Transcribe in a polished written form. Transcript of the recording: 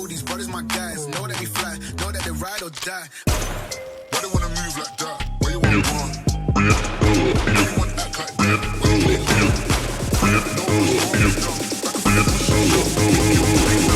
these brothers my guys. Know that we fly, know that they ride or die. Why they wanna move like that? Why you wanna run? Why you wanna act like that? Why you wanna run?